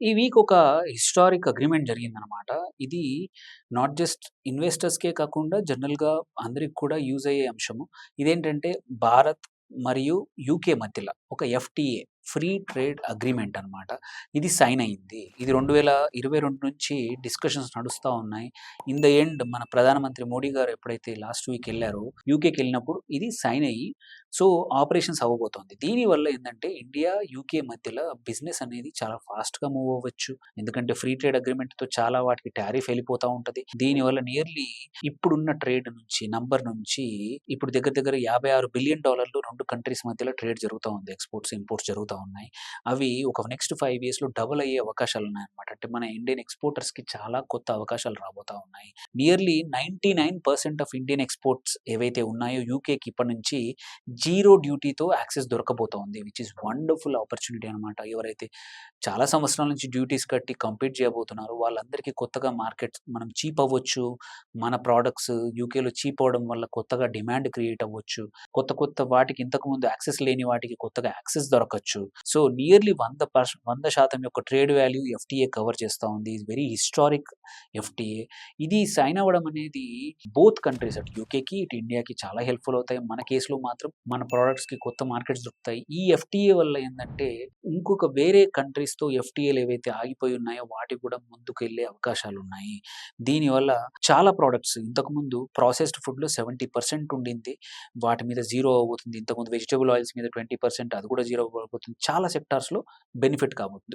ఈ వీక్ ఒక historic agreement జరిగిందనమాట. ఇది నాట్ జస్ట్ ఇన్వెస్టర్స్‌కే కాకుండా జనరల్‌గా అందరికి కూడా యూజ్ అయ్యే అంశము. ఇదేంటంటే భారత్ మరియు యూకే మధ్యల ఒక ఎఫ్‌టీఏ ఫ్రీ ట్రేడ్ అగ్రీమెంట్ అనమాట. ఇది సైన్ అయింది. ఇది 2022 నుంచి డిస్కషన్స్ నడుస్తా ఉన్నాయి. ఇన్ ద ఎండ్ మన ప్రధానమంత్రి మోడీ గారు ఎప్పుడైతే లాస్ట్ వీక్ ఎళ్లారో యూకేకెళ్ళినప్పుడు ఇది సైన్ అయ్యి సో, ఆపరేషన్స్ అవ్వబోతోంది. దీనివల్ల ఏందంటే ఇండియా, యూకే మధ్యల బిజినెస్ అనేది చాలా ఫాస్ట్‌గా మూవ్ అవ్వచ్చు. ఎందుకంటే ఫ్రీ ట్రేడ్ అగ్రీమెంట్‌తో చాలా వాటికి టారిఫ్ ఎళ్ళిపోతా ఉంటది. దీనివల్ల నియర్లీ ఇప్పుడున్న ట్రేడ్ నుంచి నంబర్ నుంచి ఇప్పుడు దగ్గర దగ్గర $56 బిలియన్ 2 కంట్రీస్ మధ్యలో ట్రేడ్ జరుగుతా ఉంది. ఎక్స్‌పోర్ట్స్, ఇంపోర్ట్స్ జరుగుతా ఉన్నాయి. అవి ఒక నెక్స్ట్ 5 ఇయర్స్‌లో డబుల్ అయ్యే అవకాశాలున్నాయన్నమాట. అంటే మన ఇండియన్ ఎక్స్‌పోర్టర్స్‌కి చాలా కొత్త అవకాశాలు రాబోతా ఉన్నాయి. నియర్లీ 99% ఆఫ్ ఇండియన్ ఎక్స్‌పోర్ట్స్ ఏవైతే ఉన్నాయో యూకేకి ఇప్పటి నుంచి జీరో డ్యూటీతో యాక్సెస్ దొరకబోతోంది. విచ్ ఈస్ వండర్‌ఫుల్ ఆపర్చునిటీ అనమాట. ఎవరైతే చాలా సంవత్సరాల నుంచి డ్యూటీస్ కట్టి కంపీట్ చేయబోతున్నారో వాళ్ళందరికీ కొత్తగా మార్కెట్ మనం చీప్ అవ్వచ్చు. మన ప్రొడక్ట్స్ యూకేలో చీప్ అవ్వడం వల్ల కొత్తగా డిమాండ్ క్రియేట్ అవ్వచ్చు. కొత్త కొత్త వాటికి ఇంతకుముందు యాక్సెస్ లేని వాటికి కొత్తగా యాక్సెస్ దొరకచ్చు. సో, నియర్లీ 100% యొక్క ట్రేడ్ వాల్యూ ఎఫ్‌టీఏ కవర్ చేస్తా ఉంది. Is very historic FTA. ఇది సైన్ అవ్వడం అనేది బోత్ కంట్రీస్ అటు యూకేకి, ఇటు ఇండియాకి చాలా హెల్ప్‌ఫుల్ అవుతాయి. మన కేస్‌లో మాత్రం మన ప్రొడక్ట్స్‌కి కొత్త మార్కెట్స్ దొరుకుతాయి. ఈ ఎఫ్‌టీఏ వల్ల ఏందంటే ఇంకొక వేరే కంట్రీస్‌తో ఎఫ్‌టీఏలు ఏవైతే ఆగిపోయి ఉన్నాయో వాటికి కూడా ముందుకెళ్ళే అవకాశాలున్నాయి. దీనివల్ల చాలా ప్రొడక్ట్స్ ఇంతకుముందు ప్రాసెస్డ్ ఫుడ్‌లో 70% ఉండింది. వాటి మీద జీరో అవ్వబోతుంది. ఇంతకుముందు వెజిటబుల్ ఆయిల్స్ మీద 20% అది కూడా జీరో అవ్వబోతుంది. చాలా సెక్టార్స్‌లో బెనిఫిట్ కాబోతుంది.